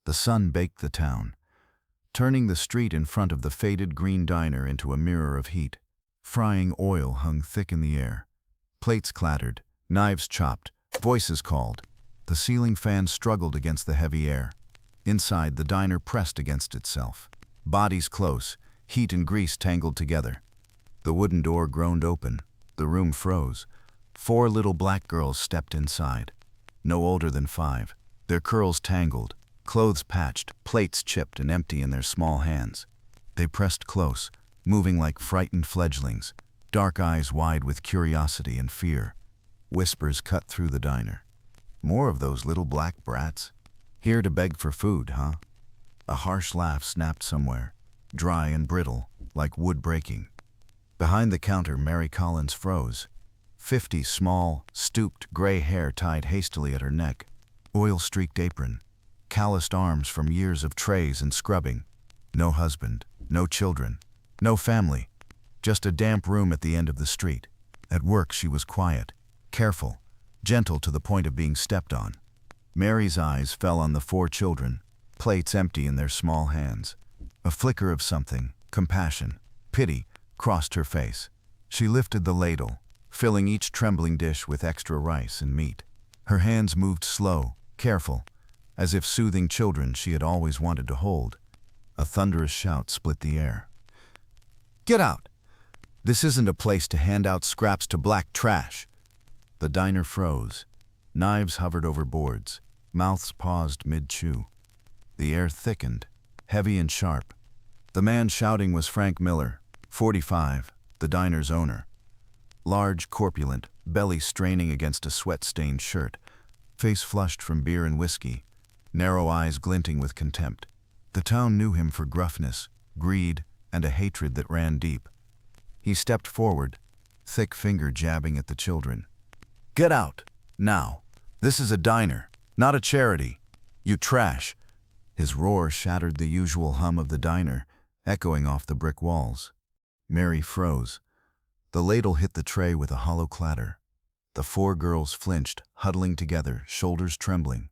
The sun baked the town, turning the street in front of the faded green diner into a mirror of heat. Frying oil hung thick in the air. Plates clattered, knives chopped, voices called. The ceiling fan struggled against the heavy air. Inside, the diner pressed against itself. Bodies close, heat and grease tangled together. The wooden door groaned open. The room froze. 4 little black girls stepped inside. No older than 5. Their curls tangled, clothes patched, plates chipped and empty in their small hands. They pressed close, moving like frightened fledglings, dark eyes wide with curiosity and fear. Whispers cut through the diner. More of those little black brats? Here to beg for food, huh? A harsh laugh snapped somewhere, dry and brittle, like wood breaking. Behind the counter, Mary Collins froze. 50 small, stooped, gray hair tied hastily at her neck, oil-streaked apron, calloused arms from years of trays and scrubbing. No husband, no children, no family, just a damp room at the end of the street. At work she was quiet, careful, gentle to the point of being stepped on. Mary's eyes fell on the 4 children, plates empty in their small hands. A flicker of something, compassion, pity, crossed her face. She lifted the ladle, filling each trembling dish with extra rice and meat. Her hands moved slow, careful, as if soothing children she had always wanted to hold. A thunderous shout split the air. "Get out! This isn't a place to hand out scraps to black trash." The diner froze. Knives hovered over boards. Mouths paused mid-chew. The air thickened, heavy and sharp. The man shouting was Frank Miller, 45, the diner's owner. Large, corpulent, belly straining against a sweat-stained shirt, face flushed from beer and whiskey, narrow eyes glinting with contempt. The town knew him for gruffness, greed, and a hatred that ran deep. He stepped forward, thick finger jabbing at the children. "Get out, now. This is a diner, not a charity. You trash." His roar shattered the usual hum of the diner, echoing off the brick walls. Mary froze. The ladle hit the tray with a hollow clatter. The 4 girls flinched, huddling together, shoulders trembling.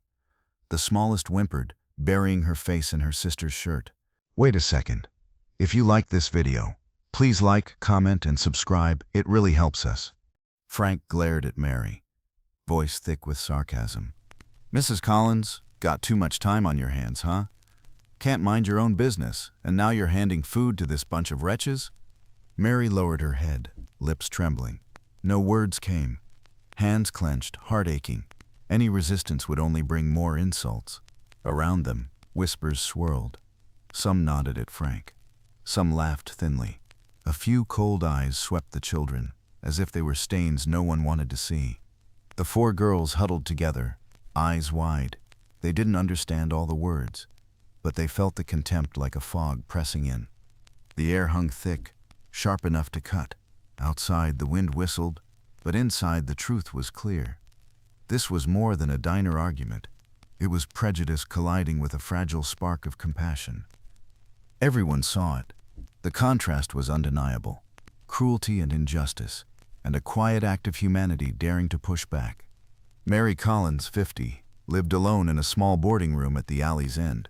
The smallest whimpered, burying her face in her sister's shirt. "Wait a second. If you like this video, please like, comment, and subscribe. It really helps us." Frank glared at Mary, voice thick with sarcasm. "Mrs. Collins, got too much time on your hands, huh? Can't mind your own business, and now you're handing food to this bunch of wretches?" Mary lowered her head, lips trembling. No words came. Hands clenched, heart aching. Any resistance would only bring more insults. Around them, whispers swirled. Some nodded at Frank. Some laughed thinly. A few cold eyes swept the children, as if they were stains no one wanted to see. The 4 girls huddled together, eyes wide. They didn't understand all the words, but they felt the contempt like a fog pressing in. The air hung thick, sharp enough to cut. Outside, the wind whistled, but inside, the truth was clear. This was more than a diner argument. It was prejudice colliding with a fragile spark of compassion. Everyone saw it. The contrast was undeniable. Cruelty and injustice, and a quiet act of humanity daring to push back. Mary Collins, 50, lived alone in a small boarding room at the alley's end.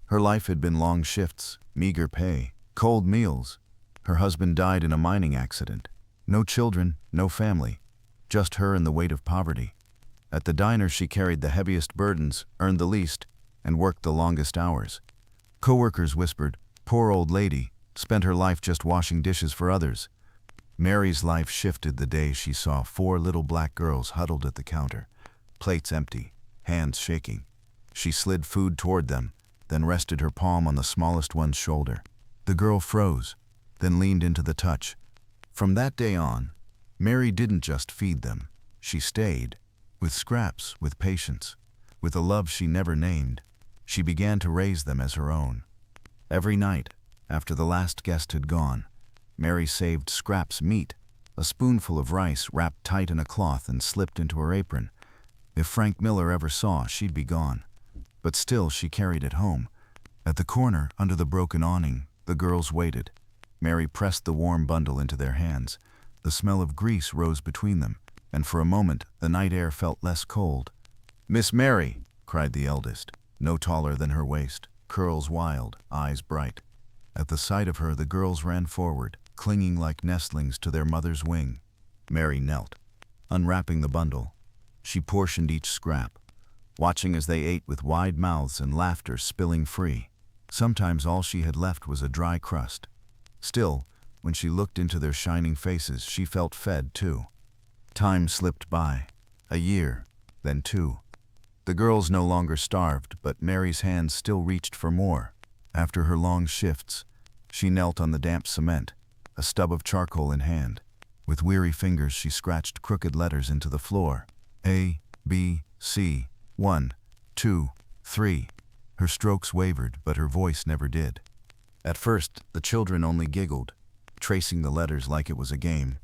Her life had been long shifts, meager pay, cold meals. Her husband died in a mining accident. No children, no family, just her and the weight of poverty. At the diner, she carried the heaviest burdens, earned the least, and worked the longest hours. Coworkers whispered, "Poor old lady, spent her life just washing dishes for others." Mary's life shifted the day she saw 4 little black girls huddled at the counter, plates empty, hands shaking. She slid food toward them, then rested her palm on the smallest one's shoulder. The girl froze, then leaned into the touch. From that day on, Mary didn't just feed them. She stayed, with scraps, with patience, with a love she never named. She began to raise them as her own. Every night, after the last guest had gone, Mary saved scraps meat, a spoonful of rice wrapped tight in a cloth and slipped into her apron. If Frank Miller ever saw, she'd be gone. But still she carried it home. At the corner, under the broken awning, the girls waited. Mary pressed the warm bundle into their hands. The smell of grease rose between them, and for a moment the night air felt less cold. "Miss Mary," cried the eldest, no taller than her waist, curls wild, eyes bright. At the sight of her, the girls ran forward, clinging like nestlings to their mother's wing. Mary knelt, unwrapping the bundle. She portioned each scrap, watching as they ate with wide mouths and laughter spilling free. Sometimes all she had left was a dry crust. Still, when she looked into their shining faces, she felt fed too. Time slipped by. A year, then 2. The girls no longer starved, but Mary's hands still reached for more. After her long shifts, she knelt on the damp cement, a stub of charcoal in hand. With weary fingers, she scratched crooked letters into the floor. A, B, C, 1, 2, 3. Her strokes wavered, but her voice never did. At first, the children only giggled, tracing the letters like it was a game.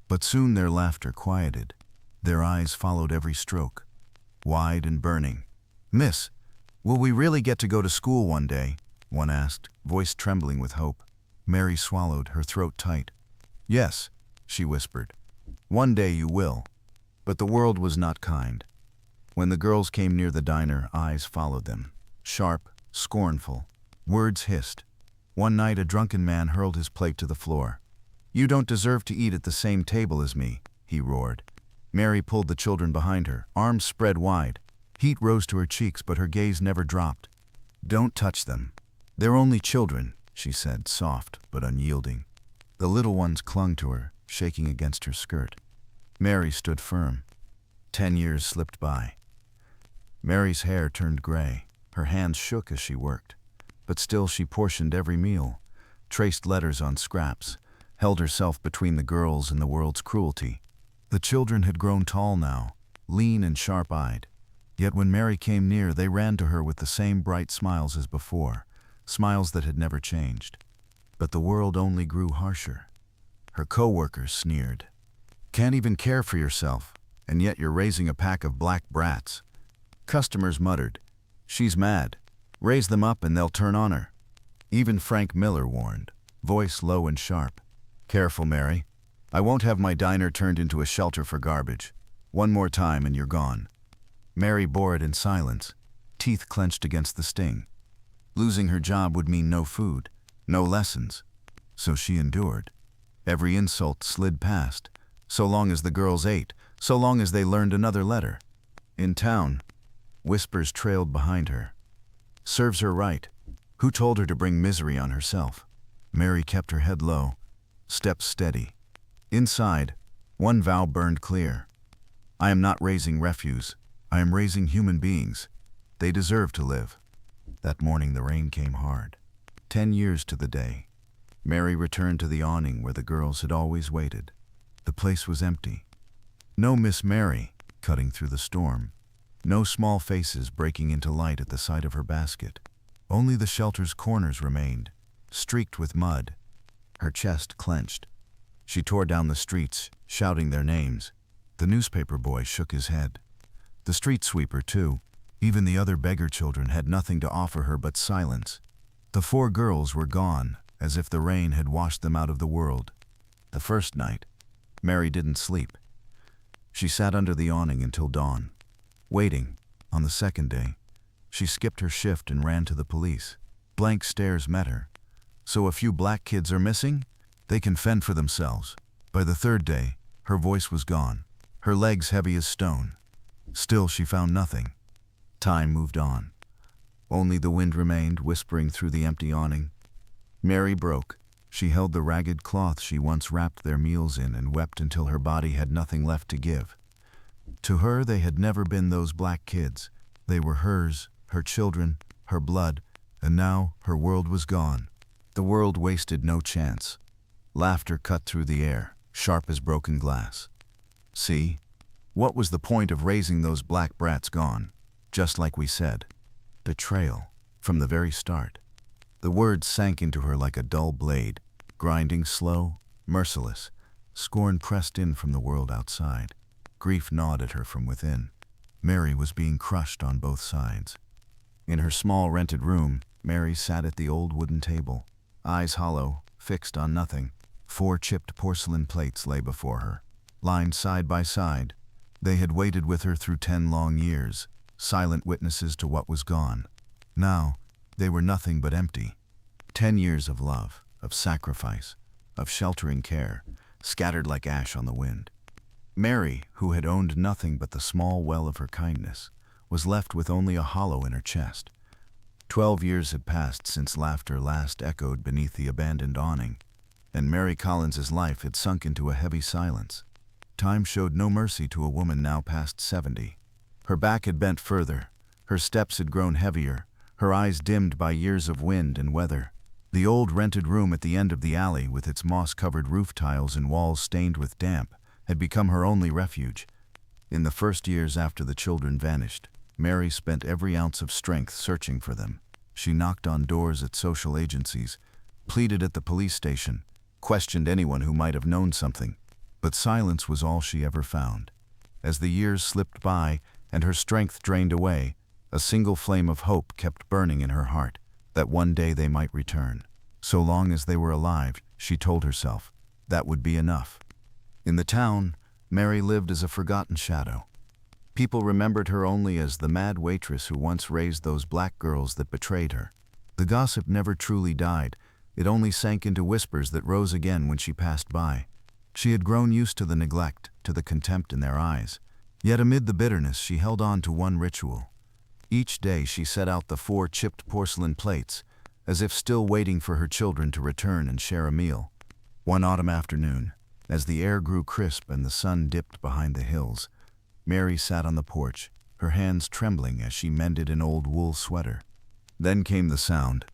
But soon their laughter quieted. Their eyes followed every stroke, wide and burning. "Miss, will we really get to go to school one day?" one asked, voice trembling with hope. Mary swallowed, her throat tight. "Yes," she whispered. "One day you will." But the world was not kind. When the girls came near the diner, eyes followed them. Sharp, scornful. Words hissed. One night a drunken man hurled his plate to the floor. "You don't deserve to eat at the same table as me," he roared. Mary pulled the children behind her, arms spread wide. Heat rose to her cheeks, but her gaze never dropped. "Don't touch them. They're only children," she said, soft but unyielding. The little ones clung to her, shaking against her skirt. Mary stood firm. 10 years slipped by. Mary's hair turned gray. Her hands shook as she worked. But still she portioned every meal, traced letters on scraps, held herself between the girls and the world's cruelty. The children had grown tall now, lean and sharp-eyed. Yet when Mary came near, they ran to her with the same bright smiles as before, smiles that had never changed. But the world only grew harsher. Her co-workers sneered. "Can't even care for yourself, and yet you're raising a pack of black brats." Customers muttered, "She's mad. Raise them up and they'll turn on her." Even Frank Miller warned, voice low and sharp. "Careful, Mary. I won't have my diner turned into a shelter for garbage. One more time and you're gone." Mary bore it in silence, teeth clenched against the sting. Losing her job would mean no food, no lessons. So she endured. Every insult slid past, so long as the girls ate, so long as they learned another letter. In town, whispers trailed behind her. "Serves her right. Who told her to bring misery on herself?" Mary kept her head low, steps steady. Inside, one vow burned clear. "I am not raising refuse. I am raising human beings. They deserve to live." That morning the rain came hard. 10 years to the day. Mary returned to the awning where the girls had always waited. The place was empty. No Miss Mary cutting through the storm. No small faces breaking into light at the sight of her basket. Only the shelter's corners remained, streaked with mud. Her chest clenched. She tore down the streets, shouting their names. The newspaper boy shook his head. The street sweeper, too. Even the other beggar children had nothing to offer her but silence. The 4 girls were gone, as if the rain had washed them out of the world. The first night, Mary didn't sleep. She sat under the awning until dawn. Waiting, on the second day, she skipped her shift and ran to the police. Blank stares met her. "So a few black kids are missing? They can fend for themselves." By the third day, her voice was gone, her legs heavy as stone. Still she found nothing. Time moved on. Only the wind remained, whispering through the empty awning. Mary broke. She held the ragged cloth she once wrapped their meals in and wept until her body had nothing left to give. To her, they had never been those black kids. They were hers, her children, her blood, and now her world was gone. The world wasted no chance. Laughter cut through the air, sharp as broken glass. See? What was the point of raising those black brats gone? Just like we said. Betrayal, from the very start. The words sank into her like a dull blade, grinding slow, merciless. Scorn pressed in from the world outside. Grief gnawed at her from within. Mary was being crushed on both sides. In her small rented room, Mary sat at the old wooden table, eyes hollow, fixed on nothing. 4 chipped porcelain plates lay before her, lined side by side. They had waited with her through 10 long years, silent witnesses to what was gone. Now, they were nothing but empty. 10 years of love, of sacrifice, of sheltering care, scattered like ash on the wind. Mary, who had owned nothing but the small well of her kindness, was left with only a hollow in her chest. 12 years had passed since laughter last echoed beneath the abandoned awning, and Mary Collins's life had sunk into a heavy silence. Time showed no mercy to a woman now past 70. Her back had bent further, her steps had grown heavier, her eyes dimmed by years of wind and weather. The old rented room at the end of the alley, with its moss-covered roof tiles and walls stained with damp, had become her only refuge. In the first years after the children vanished, Mary spent every ounce of strength searching for them. She knocked on doors at social agencies, pleaded at the police station, questioned anyone who might have known something, but silence was all she ever found. As the years slipped by and her strength drained away, a single flame of hope kept burning in her heart, that one day they might return. So long as they were alive, she told herself, that would be enough. In the town, Mary lived as a forgotten shadow. People remembered her only as the mad waitress who once raised those black girls that betrayed her. The gossip never truly died, it only sank into whispers that rose again when she passed by. She had grown used to the neglect, to the contempt in their eyes. Yet amid the bitterness, she held on to one ritual. Each day she set out the 4 chipped porcelain plates, as if still waiting for her children to return and share a meal. One autumn afternoon, as the air grew crisp and the sun dipped behind the hills, Mary sat on the porch, her hands trembling as she mended an old wool sweater. Then came the sound,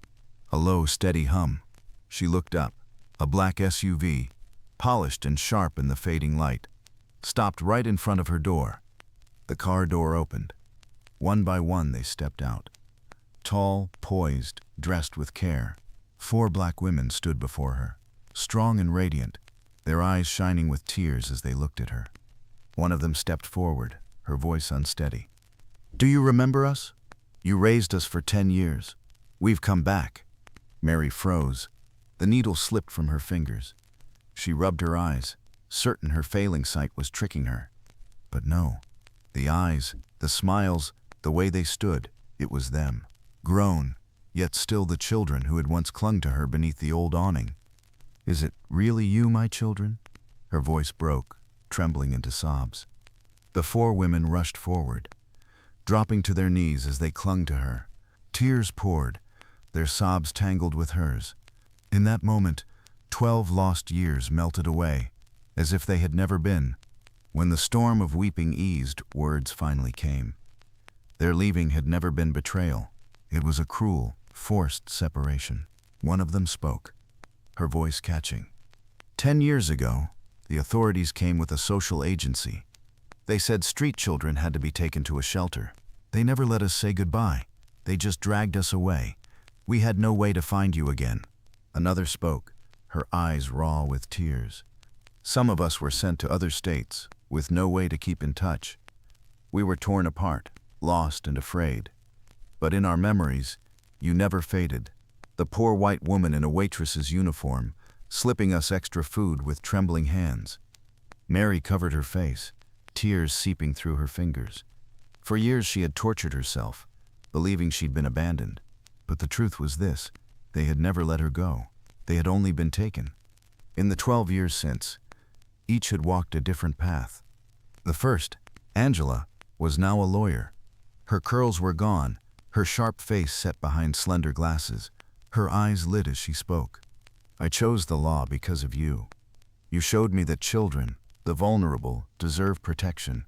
a low, steady hum. She looked up. A black SUV, polished and sharp in the fading light, stopped right in front of her door. The car door opened. One by one they stepped out. Tall, poised, dressed with care, 4 black women stood before her, strong and radiant, their eyes shining with tears as they looked at her. One of them stepped forward, her voice unsteady. "Do you remember us? You raised us for 10 years. We've come back." Mary froze. The needle slipped from her fingers. She rubbed her eyes, certain her failing sight was tricking her. But no. The eyes, the smiles, the way they stood, it was them. Grown, yet still the children who had once clung to her beneath the old awning. "Is it really you, my children?" Her voice broke, trembling into sobs. The 4 women rushed forward, dropping to their knees as they clung to her. Tears poured, their sobs tangled with hers. In that moment, 12 lost years melted away, as if they had never been. When the storm of weeping eased, words finally came. Their leaving had never been betrayal. It was a cruel, forced separation. One of them spoke, her voice catching. 10 years ago, the authorities came with a social agency. They said street children had to be taken to a shelter. They never let us say goodbye. They just dragged us away. We had no way to find you again. Another spoke, her eyes raw with tears. Some of us were sent to other states, with no way to keep in touch. We were torn apart, lost and afraid. But in our memories, you never faded. The poor white woman in a waitress's uniform, slipping us extra food with trembling hands. Mary covered her face, tears seeping through her fingers. For years she had tortured herself, believing she'd been abandoned. But the truth was this: they had never let her go. They had only been taken. In the 12 years since, each had walked a different path. The first, Angela, was now a lawyer. Her curls were gone, her sharp face set behind slender glasses. Her eyes lit as she spoke. "I chose the law because of you. You showed me that children, the vulnerable, deserve protection.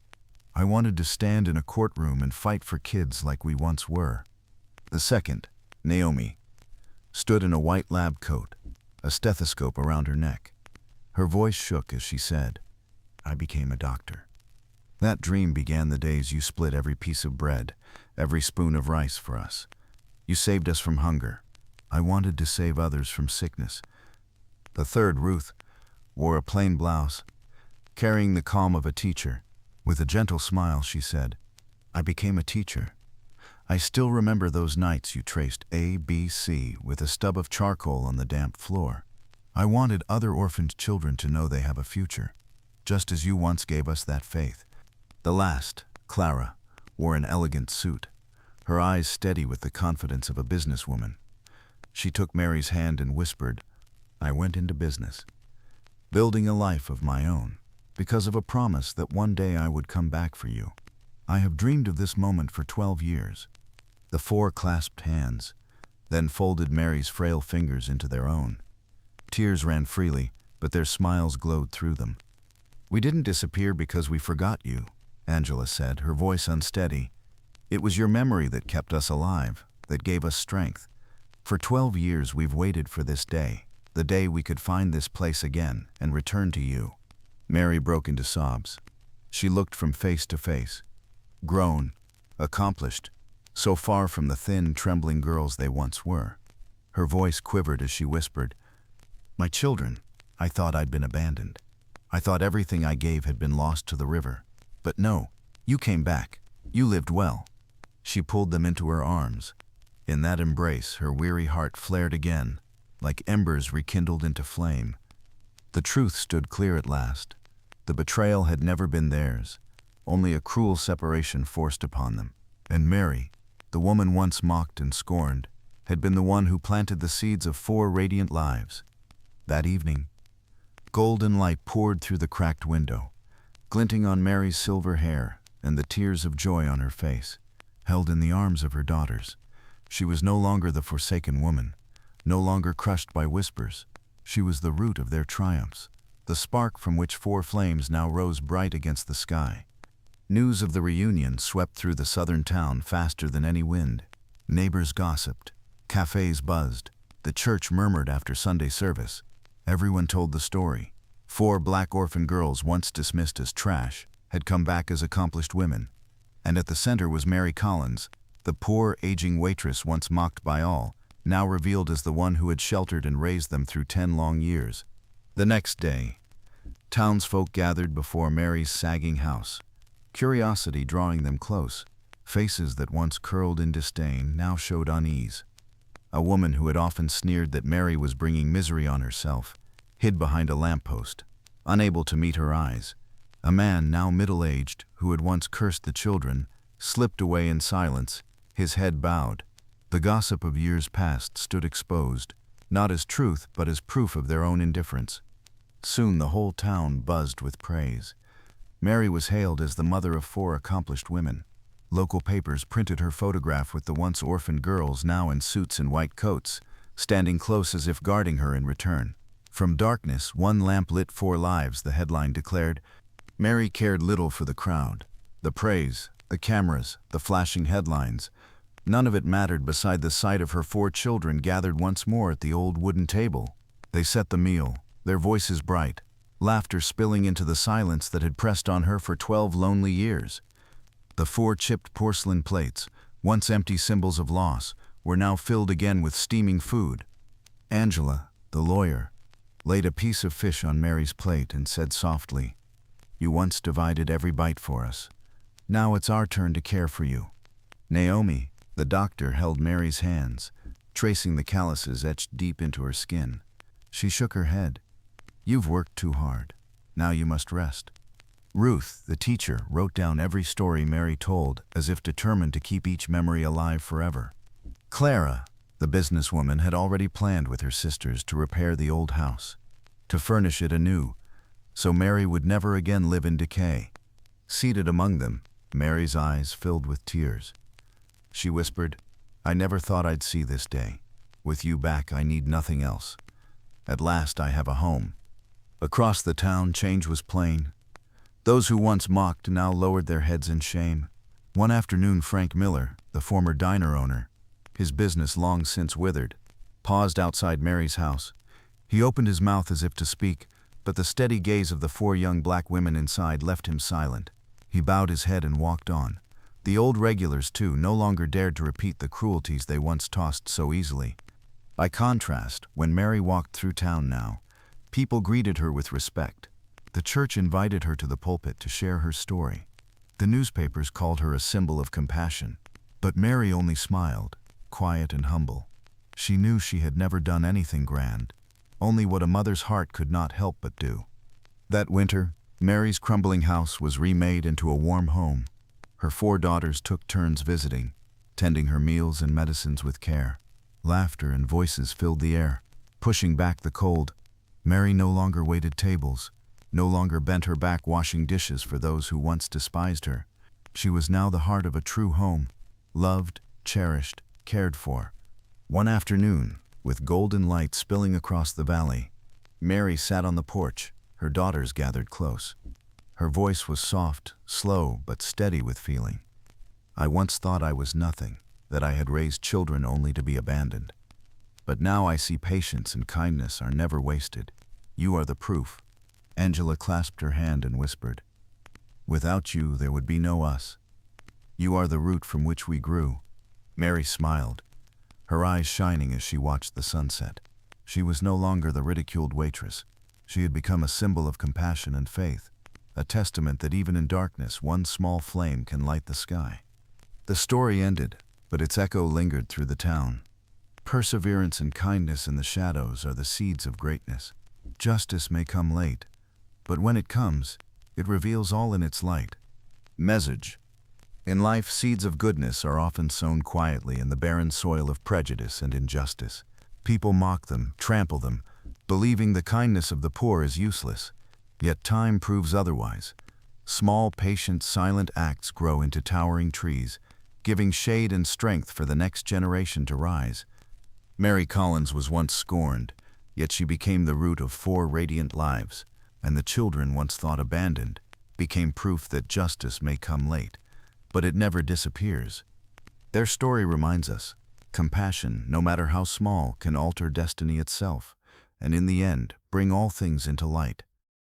I wanted to stand in a courtroom and fight for kids like we once were." The second, Naomi, stood in a white lab coat, a stethoscope around her neck. Her voice shook as she said, "I became a doctor. That dream began the days you split every piece of bread, every spoon of rice for us. You saved us from hunger. I wanted to save others from sickness." The third, Ruth, wore a plain blouse, carrying the calm of a teacher. With a gentle smile, she said, "I became a teacher. I still remember those nights you traced A, B, C with a stub of charcoal on the damp floor. I wanted other orphaned children to know they have a future, just as you once gave us that faith." The last, Clara, wore an elegant suit, her eyes steady with the confidence of a businesswoman. She took Mary's hand and whispered, "I went into business, building a life of my own, because of a promise that one day I would come back for you. I have dreamed of this moment for 12 years. The four clasped hands, then folded Mary's frail fingers into their own. Tears ran freely, but their smiles glowed through them. "We didn't disappear because we forgot you," Angela said, her voice unsteady. "It was your memory that kept us alive, that gave us strength. For 12 years we've waited for this day, the day we could find this place again and return to you." Mary broke into sobs. She looked from face to face. Grown, accomplished, so far from the thin, trembling girls they once were. Her voice quivered as she whispered, "My children, I thought I'd been abandoned. I thought everything I gave had been lost to the river. But no, you came back. You lived well." She pulled them into her arms. In that embrace, her weary heart flared again, like embers rekindled into flame. The truth stood clear at last. The betrayal had never been theirs, only a cruel separation forced upon them. And Mary, the woman once mocked and scorned, had been the one who planted the seeds of 4 radiant lives. That evening, golden light poured through the cracked window, glinting on Mary's silver hair and the tears of joy on her face. Held in the arms of her daughters, she was no longer the forsaken woman, no longer crushed by whispers. She was the root of their triumphs, the spark from which 4 flames now rose bright against the sky. News of the reunion swept through the southern town faster than any wind. Neighbors gossiped, cafes buzzed, the church murmured after Sunday service. Everyone told the story. 4 black orphan girls once dismissed as trash had come back as accomplished women. And at the center was Mary Collins, the poor, aging waitress once mocked by all, now revealed as the one who had sheltered and raised them through 10 long years. The next day, townsfolk gathered before Mary's sagging house, curiosity drawing them close. Faces that once curled in disdain now showed unease. A woman who had often sneered that Mary was bringing misery on herself hid behind a lamppost, unable to meet her eyes. A man, now middle-aged, who had once cursed the children, slipped away in silence, his head bowed. The gossip of years past stood exposed, not as truth but as proof of their own indifference. Soon the whole town buzzed with praise. Mary was hailed as the mother of 4 accomplished women. Local papers printed her photograph with the once orphaned girls now in suits and white coats, standing close as if guarding her in return. "From darkness, one lamp lit 4 lives," the headline declared. Mary cared little for the crowd, the praise, the cameras, the flashing headlines. None of it mattered beside the sight of her 4 children gathered once more at the old wooden table. They set the meal, their voices bright, laughter spilling into the silence that had pressed on her for 12 lonely years. The 4 chipped porcelain plates, once empty symbols of loss, were now filled again with steaming food. Angela, the lawyer, laid a piece of fish on Mary's plate and said softly, "You once divided every bite for us. Now it's our turn to care for you." Naomi, the doctor, held Mary's hands, tracing the calluses etched deep into her skin. She shook her head. "You've worked too hard. Now you must rest." Ruth, the teacher, wrote down every story Mary told, as if determined to keep each memory alive forever. Clara, the businesswoman, had already planned with her sisters to repair the old house, to furnish it anew, so Mary would never again live in decay. Seated among them, Mary's eyes filled with tears. She whispered, "I never thought I'd see this day. With you back, I need nothing else. At last I have a home." Across the town, change was plain. Those who once mocked now lowered their heads in shame. One afternoon, Frank Miller, the former diner owner, his business long since withered, paused outside Mary's house. He opened his mouth as if to speak, but the steady gaze of the 4 young black women inside left him silent. He bowed his head and walked on. The old regulars, too, no longer dared to repeat the cruelties they once tossed so easily. By contrast, when Mary walked through town now, people greeted her with respect. The church invited her to the pulpit to share her story. The newspapers called her a symbol of compassion. But Mary only smiled, quiet and humble. She knew she had never done anything grand, only what a mother's heart could not help but do. That winter, Mary's crumbling house was remade into a warm home. Her 4 daughters took turns visiting. tending her meals and medicines with care. Laughter and voices filled the air, pushing back the cold. Mary no longer waited tables, no longer bent her back washing dishes for those who once despised her. She was now the heart of a true home, loved, cherished, cared for. One afternoon, with golden light spilling across the valley, Mary sat on the porch, her daughters gathered close. Her voice was soft, slow, but steady with feeling. I once thought I was nothing, that I had raised children only to be abandoned. But now I see patience and kindness are never wasted. You are the proof. Angela clasped her hand and whispered, "Without you, there would be no us. You are the root from which we grew." Mary smiled, her eyes shining as she watched the sunset. She was no longer the ridiculed waitress. She had become a symbol of compassion and faith, a testament that even in darkness, one small flame can light the sky. The story ended, but its echo lingered through the town. Perseverance and kindness in the shadows are the seeds of greatness. Justice may come late, but when it comes, it reveals all in its light. Message. In life, seeds of goodness are often sown quietly in the barren soil of prejudice and injustice. People mock them, trample them, believing the kindness of the poor is useless. Yet time proves otherwise. Small, patient, silent acts grow into towering trees, giving shade and strength for the next generation to rise. Mary Collins was once scorned, yet she became the root of 4 radiant lives, and the children once thought abandoned became proof that justice may come late, but it never disappears. Their story reminds us, compassion, no matter how small, can alter destiny itself, and in the end, bring all things into light.